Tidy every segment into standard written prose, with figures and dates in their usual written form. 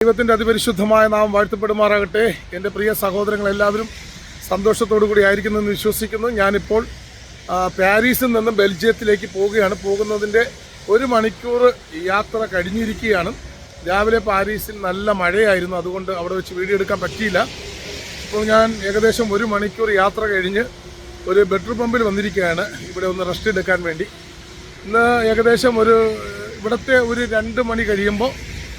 ദൈവത്തിൻ്റെ അതിപരിശുദ്ധമായ നാമം വാഴ്ത്തപ്പെടുമാറാകട്ടെ. എൻ്റെ പ്രിയ സഹോദരങ്ങളെല്ലാവരും സന്തോഷത്തോടു കൂടി ആയിരിക്കുന്നെന്ന് വിശ്വസിക്കുന്നു. ഞാനിപ്പോൾ പാരീസിൽ നിന്നും ബെൽജിയത്തിലേക്ക് പോകുന്നതിൻ്റെ 1 മണിക്കൂർ യാത്ര കഴിഞ്ഞിരിക്കുകയാണ്. രാവിലെ പാരീസിൽ നല്ല മഴയായിരുന്നു, അതുകൊണ്ട് അവിടെ വെച്ച് വീഡിയോ എടുക്കാൻ പറ്റിയില്ല. ഇപ്പോൾ ഞാൻ ഏകദേശം 1 മണിക്കൂർ യാത്ര കഴിഞ്ഞ് ഒരു പെട്രോൾ പമ്പിൽ വന്നിരിക്കുകയാണ്, ഇവിടെ ഒന്ന് റെസ്റ്റ് എടുക്കാൻ വേണ്ടി. ഇന്ന് ഏകദേശം ഇവിടുത്തെ 2 മണി കഴിയുമ്പോൾ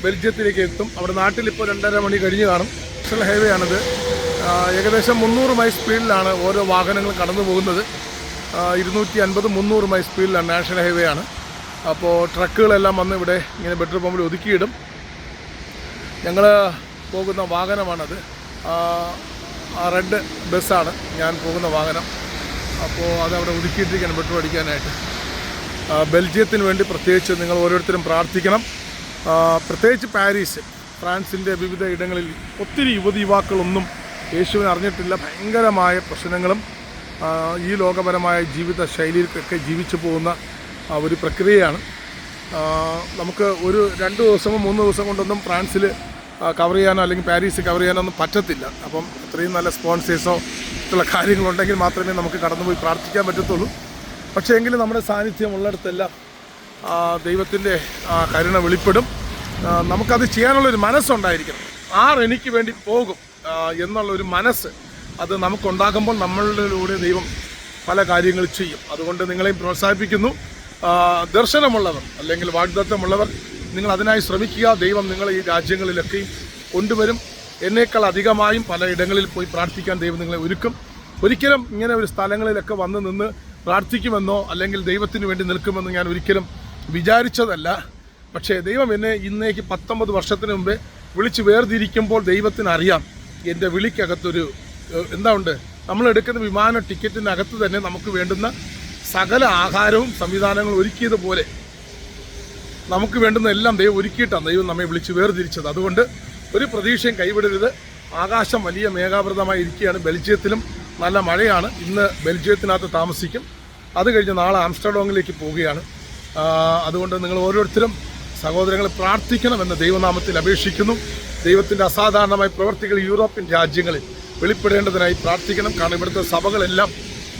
ബെൽജിയത്തിലേക്ക് എത്തും. അവിടെ നാട്ടിലിപ്പോൾ 2:30 മണി കഴിഞ്ഞ് കാണും. നാഷണൽ ഹൈവേ ആണിത്. ഏകദേശം 300 മൈൽ സ്പീഡിലാണ് ഓരോ വാഹനങ്ങളും കടന്നു പോകുന്നത്. 250-300 മൈൽ സ്പീഡിലാണ്, നാഷണൽ ഹൈവേ ആണ്. അപ്പോൾ ട്രക്കുകളെല്ലാം വന്ന് ഇവിടെ ഇങ്ങനെ പെട്രോൾ പമ്പിൽ ഒതുക്കിയിടും. ഞങ്ങൾ പോകുന്ന വാഹനമാണത്, റെഡ് ബസ്സാണ് ഞാൻ പോകുന്ന വാഹനം. അപ്പോൾ അതവിടെ ഒതുക്കിയിട്ടിരിക്കുകയാണ് പെട്രോൾ അടിക്കാനായിട്ട്. ബെൽജിയത്തിന് വേണ്ടി പ്രത്യേകിച്ച് നിങ്ങൾ ഓരോരുത്തരും പ്രാർത്ഥിക്കണം. പ്രത്യേകിച്ച് പാരീസ്, ഫ്രാൻസിൻ്റെ വിവിധ ഇടങ്ങളിൽ ഒത്തിരി യുവാക്കളൊന്നും യേശുവിനെ അറിഞ്ഞിട്ടില്ല. ഭയങ്കരമായ പ്രശ്നങ്ങളും ഈ ലോകപരമായ ജീവിത ശൈലിയിലൊക്കെ ജീവിച്ചു പോകുന്ന ഒരു പ്രക്രിയയാണ്. നമുക്ക് 2 ദിവസമോ 3 ദിവസം കൊണ്ടൊന്നും ഫ്രാൻസിൽ കവർ ചെയ്യാനോ അല്ലെങ്കിൽ പാരീസ് കവർ ചെയ്യാനോ ഒന്നും പറ്റത്തില്ല. അപ്പം അത്രയും നല്ല സ്പോൺസേഴ്സോ മറ്റുള്ള കാര്യങ്ങളുണ്ടെങ്കിൽ മാത്രമേ നമുക്ക് കടന്നുപോയി പ്രാർത്ഥിക്കാൻ പറ്റത്തുള്ളൂ. പക്ഷേ എങ്കിലും നമ്മുടെ സാന്നിധ്യം ഉള്ളിടത്തെല്ലാം ദൈവത്തിൻ്റെ കരുണ വെളിപ്പെടും. നമുക്കത് ചെയ്യാനുള്ളൊരു മനസ്സുണ്ടായിരിക്കണം. എനിക്ക് വേണ്ടി പോകും എന്നുള്ളൊരു മനസ്സ് അത് നമുക്കുണ്ടാകുമ്പോൾ നമ്മളിലൂടെ ദൈവം പല കാര്യങ്ങൾ ചെയ്യും. അതുകൊണ്ട് നിങ്ങളെയും പ്രോത്സാഹിപ്പിക്കുന്നു. ദർശനമുള്ളവർ അല്ലെങ്കിൽ വാഗ്ദത്തമുള്ളവർ നിങ്ങൾ അതിനായി ശ്രമിക്കുക. ദൈവം നിങ്ങളെ ഈ രാജ്യങ്ങളിലൊക്കെയും കൊണ്ടുവരും. എന്നേക്കാൾ അധികമായും പല ഇടങ്ങളിൽ പോയി പ്രാർത്ഥിക്കാൻ ദൈവം നിങ്ങളെ ഒരുക്കും. ഒരിക്കലും ഇങ്ങനെ ഒരു സ്ഥലങ്ങളിലൊക്കെ വന്ന് നിന്ന് പ്രാർത്ഥിക്കുമെന്നോ അല്ലെങ്കിൽ ദൈവത്തിന് വേണ്ടി നിൽക്കുമെന്നോ ഞാൻ ഒരിക്കലും വിചാരിച്ചതല്ല. പക്ഷേ ദൈവം എന്നെ ഇന്നേക്ക് 19 വർഷത്തിന് മുമ്പേ വിളിച്ച് വേർതിരിക്കുമ്പോൾ ദൈവത്തിന് അറിയാം എൻ്റെ വിളിക്കകത്തൊരു ഉണ്ട്. നമ്മളെടുക്കുന്ന വിമാന ടിക്കറ്റിനകത്ത് തന്നെ നമുക്ക് വേണ്ടുന്ന സകല ആഹാരവും സംവിധാനങ്ങളും ഒരുക്കിയതുപോലെ നമുക്ക് വേണ്ടുന്ന എല്ലാം ദൈവം ഒരുക്കിയിട്ടാണ് ദൈവം നമ്മെ വിളിച്ച് വേർതിരിച്ചത്. അതുകൊണ്ട് ഒരു പ്രതീക്ഷയും കൈവിടരുത്. ആകാശം വലിയ മേഘാവൃതമായി ഇരിക്കുകയാണ്. ബെൽജിയത്തിലും നല്ല മഴയാണ്. ഇന്ന് ബെൽജിയത്തിനകത്ത് താമസിക്കും. അത് കഴിഞ്ഞ് നാളെ ആംസ്റ്റർഡോമിലേക്ക് പോവുകയാണ്. അതുകൊണ്ട് നിങ്ങൾ ഓരോരുത്തരും സഹോദരങ്ങളെ പ്രാർത്ഥിക്കണമെന്ന് ദൈവനാമത്തിൽ അപേക്ഷിക്കുന്നു. ദൈവത്തിൻ്റെ അസാധാരണമായ പ്രവർത്തികൾ യൂറോപ്യൻ രാജ്യങ്ങളിൽ വെളിപ്പെടേണ്ടതിനായി പ്രാർത്ഥിക്കണം. കാരണം ഇവിടുത്തെ സഭകളെല്ലാം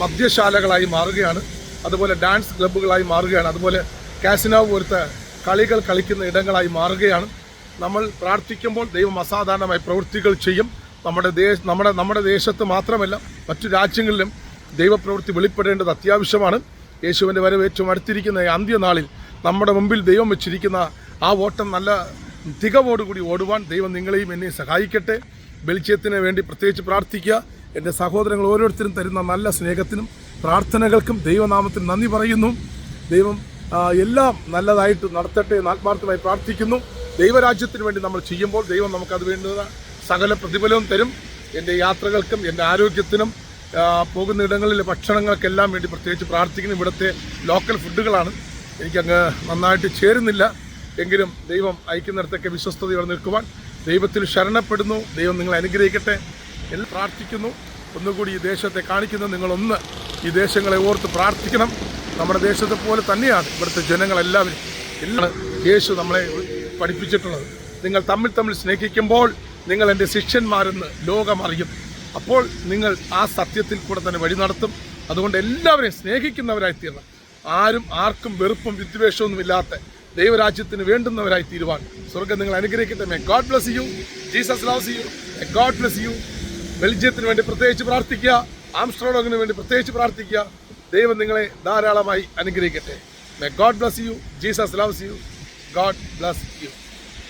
മദ്യശാലകളായി മാറുകയാണ്, അതുപോലെ ഡാൻസ് ക്ലബ്ബുകളായി മാറുകയാണ്, അതുപോലെ കാസിനോ പോലത്തെ കളികൾ കളിക്കുന്ന ഇടങ്ങളായി മാറുകയാണ്. നമ്മൾ പ്രാർത്ഥിക്കുമ്പോൾ ദൈവം അസാധാരണമായ പ്രവൃത്തികൾ ചെയ്യും. നമ്മുടെ ദേശത്ത് മാത്രമല്ല മറ്റു രാജ്യങ്ങളിലും ദൈവപ്രവൃത്തി വെളിപ്പെടേണ്ടത് അത്യാവശ്യമാണ്. യേശുവിൻ്റെ വരവ് ഏറ്റവും അടുത്തിരിക്കുന്ന അന്ത്യനാളിൽ നമ്മുടെ മുമ്പിൽ ദൈവം വെച്ചിരിക്കുന്ന ആ ഓട്ടം നല്ല തികവോടുകൂടി ഓടുവാൻ ദൈവം നിങ്ങളെയും എന്നെയും സഹായിക്കട്ടെ. ബെൽജിയത്തിന് വേണ്ടി പ്രത്യേകിച്ച് പ്രാർത്ഥിക്കുക. എൻ്റെ സഹോദരങ്ങൾ ഓരോരുത്തരും തരുന്ന നല്ല സ്നേഹത്തിനും പ്രാർത്ഥനകൾക്കും ദൈവനാമത്തിൽ നന്ദി പറയുന്നു. ദൈവം എല്ലാം നല്ലതായിട്ട് നടത്തട്ടെ എന്ന് ആത്മാർത്ഥമായി പ്രാർത്ഥിക്കുന്നു. ദൈവരാജ്യത്തിന് വേണ്ടി നമ്മൾ ചെയ്യുമ്പോൾ ദൈവം നമുക്കത് വേണ്ടുന്ന സകല പ്രതിഫലവും തരും. എൻ്റെ യാത്രകൾക്കും എൻ്റെ ആരോഗ്യത്തിനും പോകുന്ന ഇടങ്ങളിലെ ഭക്ഷണങ്ങൾക്കെല്ലാം വേണ്ടി പ്രത്യേകിച്ച് പ്രാർത്ഥിക്കുന്നു. ഇവിടുത്തെ ലോക്കൽ ഫുഡുകളാണ് എനിക്കങ്ങ് നന്നായിട്ട് ചേരുന്നില്ല. എങ്കിലും ദൈവം അയക്കുന്നിടത്തൊക്കെ വിശ്വസ്തയോടെ നിൽക്കുവാൻ ദൈവത്തിൽ ശരണപ്പെടുന്നു. ദൈവം നിങ്ങളെ അനുഗ്രഹിക്കട്ടെ എന്ന് പ്രാർത്ഥിക്കുന്നു. ഒന്നുകൂടി ഈ ദേശത്തെ കാണിക്കുന്ന നിങ്ങളൊന്ന് ഈ ദേശങ്ങളെ ഓർത്ത് പ്രാർത്ഥിക്കണം. നമ്മുടെ ദേശത്തെ പോലെ തന്നെയാണ് ഇവിടുത്തെ ജനങ്ങളെല്ലാവരും. യേശു നമ്മളെ പഠിപ്പിച്ചിട്ടുള്ളത്. നിങ്ങൾ തമ്മിൽ സ്നേഹിക്കുമ്പോൾ നിങ്ങൾ എൻ്റെ ശിഷ്യന്മാരെന്ന് ലോകം അറിയും. അപ്പോൾ നിങ്ങൾ ആ സത്യത്തിൽ കൂടെ തന്നെ വഴി നടത്തും. അതുകൊണ്ട് എല്ലാവരെയും സ്നേഹിക്കുന്നവരായി തീരണം. ആർക്കും വെറുപ്പും വിദ്വേഷമൊന്നും ഇല്ലാത്ത ദൈവരാജ്യത്തിന് വേണ്ടുന്നവരായി തീരുവാൻ സ്വർഗ്ഗം നിങ്ങൾ അനുഗ്രഹിക്കട്ടെ. May God bless you. Jesus loves you. May God bless you. ബെൽജിയത്തിന് വേണ്ടി പ്രത്യേകിച്ച് പ്രാർത്ഥിക്കുക. ആംസ്റ്റർഡോമിന് വേണ്ടി പ്രത്യേകിച്ച് പ്രാർത്ഥിക്കുക. ദൈവം നിങ്ങളെ ധാരാളമായി അനുഗ്രഹിക്കട്ടെ. May God bless you. Jesus loves U. God bless U.